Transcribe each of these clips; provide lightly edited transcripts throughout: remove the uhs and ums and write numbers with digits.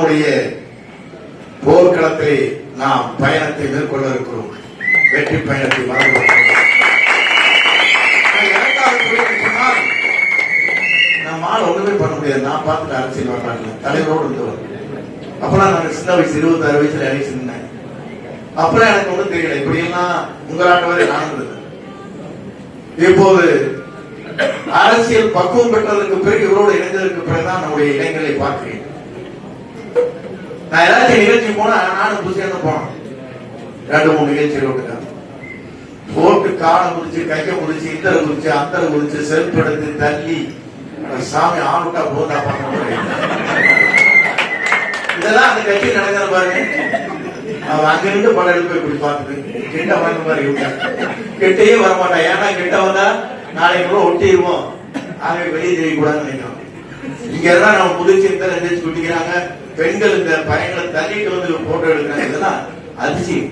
நம்முடைய போர்க்களத்திலே நாம் பயணத்தை மேற்கொள்ள இருக்கிறோம். வெற்றி பயணத்தை மறந்து நம்மால் ஒண்ணுமே பண்ண முடியாது. நான் பார்த்துட்டு அரசியல் வரலாற்று தலைவரோடு இருந்தவர். அப்பெல்லாம் நான் சின்ன வயசு 26 வயசுல இறங்கி நின்னேன். அப்புறம் எனக்கு ஒன்றும் தெரியல. இப்படி எல்லாம் உங்களாட்ட வரை நான் இருந்தது. இப்போது அரசியல் பக்குவம் பெற்றதற்கு பிறகு இவரோடு இணைந்ததற்கு பிறகுதான் நம்முடைய இளைஞர்களை பார்க்கிறேன். நான் ஏதாச்சும் நிகழ்ச்சி போனா நானும் புதுசேர்ந்து போனேன். 2-3 நிகழ்ச்சி ரோட்டுக்காக போட்டு காலை முடிச்சு கைக்க முடிச்சு இத்தர குறிச்சு அத்தரை குறிச்சு செல்ஃப் எடுத்து தள்ளி சாமி ஆணுட்டா போதா பண்ண இதெல்லாம் அந்த கட்சி நடக்கிற பாருங்க. அவன் அங்கிருந்து படம் எடுத்து இப்படி பார்த்துட்டு கிட்ட வந்த மாதிரி கிட்டையே வரமாட்டான். ஏன்னா கிட்ட வந்தா நாளைக்கு கூட ஒட்டிடுவோம். ஆகவே வெளியே தெரியக்கூடாதுன்னு நினைக்கிறோம். இங்க எல்லாம் நம்ம புதுச்சி இந்த எந்திரிச்சு குட்டிக்கிறாங்க. பெண்கள் இந்த பையங்களை தள்ளிட்டு வந்து போட்டோ எடுக்கிறாங்க. இதெல்லாம் அதிசயம்.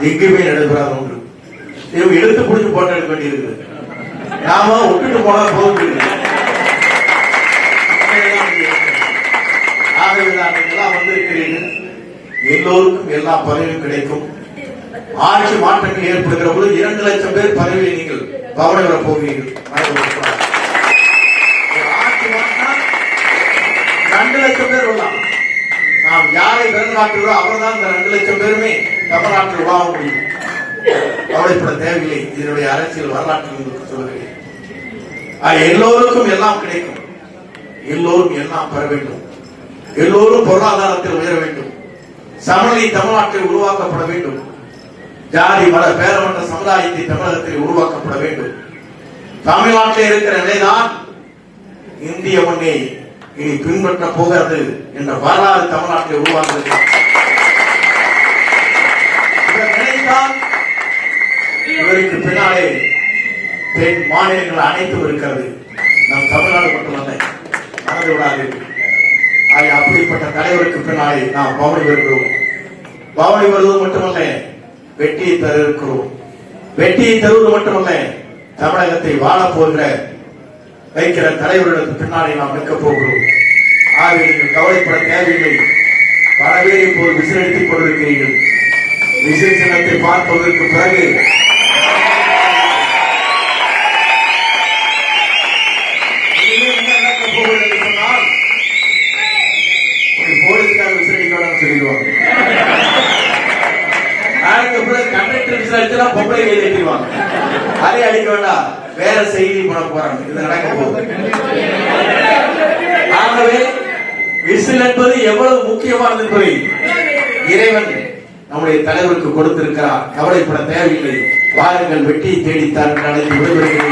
எங்குமே நடைபெறாத ஒன்று. இவங்க எடுத்து பிடிச்சி போட்டோ எடுக்க வேண்டியிருக்கு. நாம விட்டுட்டு போனா போகுது. ஆகவே எல்லாம் வந்திருக்கிறீர்கள். எல்லோருக்கும் எல்லா பதவியும் கிடைக்கும். ஆட்சி மாற்றங்கள் ஏற்படுகிற போது 2 லட்சம் பேர் பதவியை நீங்கள் பவனி வர போகிறீர்கள். ஆட்சி மாற்றம் 2 லட்சம் பேர் வரலாம். நாம் யாரை பிறநாட்டுகிறோம் அவர்தான் இந்த 2 லட்சம் பேருமே தமிழ்நாட்டில் உருவாக முடியும். கவலைப்பட தேவையில்லை. இதனுடைய அரசியல் வரலாற்றில் சொல்லுகிறேன். எல்லோருக்கும் எல்லாம் கிடைக்கும். எல்லோரும் எல்லாம் பெற வேண்டும். எல்லோரும் பொருளாதாரத்தில் உயர வேண்டும். சமநிலை தமிழ்நாட்டில் உருவாக்கப்பட வேண்டும். ஜாதி மத பேரமற்ற சமுதாயத்தை தமிழகத்தில் உருவாக்கப்பட வேண்டும். தமிழ்நாட்டில் இருக்கிற நிலைதான் இந்திய மண்ணை இனி பின்பற்ற போகிறது என்ற வரலாறு தமிழ்நாட்டில் உருவாக்குகிறது. நினைத்தால் இவருக்கு பின்னாலே தென் மாநிலங்கள் அனைத்தும் இருக்கிறது. நம் தமிழ்நாடு மட்டுமல்ல, மறந்து விடாது. அப்படிப்பட்ட தலைவருக்கு பின்னாலே நாம் பவனி வருகிறோம். பவனி வருவது மட்டுமல்ல, வெற்றியை தர இருக்கிறோம். வெற்றியை தருவது மட்டுமல்ல, தமிழகத்தை வாழப் போகிற வைக்கிற தலைவர்களுக்கு பின்னாலே நாம் நிற்க போகிறோம். ஆகவே நீங்கள் கவலைப்பட தேவையில்லை. பல பேர் இப்போது விசிலடித்துக் கொண்டிருக்கிறீர்கள். விசில் சின்னத்தை பார்ப்பதற்கு பிறகு போலீஸ்கார விசிலடிக்க சொல்லிடுவாங்க. கண்டக்டர் விசிலடிச்சா பொம்பளை கையில் ஏற்றிடுவாங்க. அதே அடிக்க வேண்டாம், வேற செய்தி பண்ண போறாங்க. இது நடக்க போகுது. ஆகவே விசில் என்பது எவ்வளவு முக்கியமானது என்பதை இறைவன் நம்முடைய தலைவருக்கு கொடுத்திருக்கிறார். கவலைப்பட தேவையில்லை. வாருங்கள், வெற்றியை தேடித்தான் அழைத்து விடுபடுகிறேன்.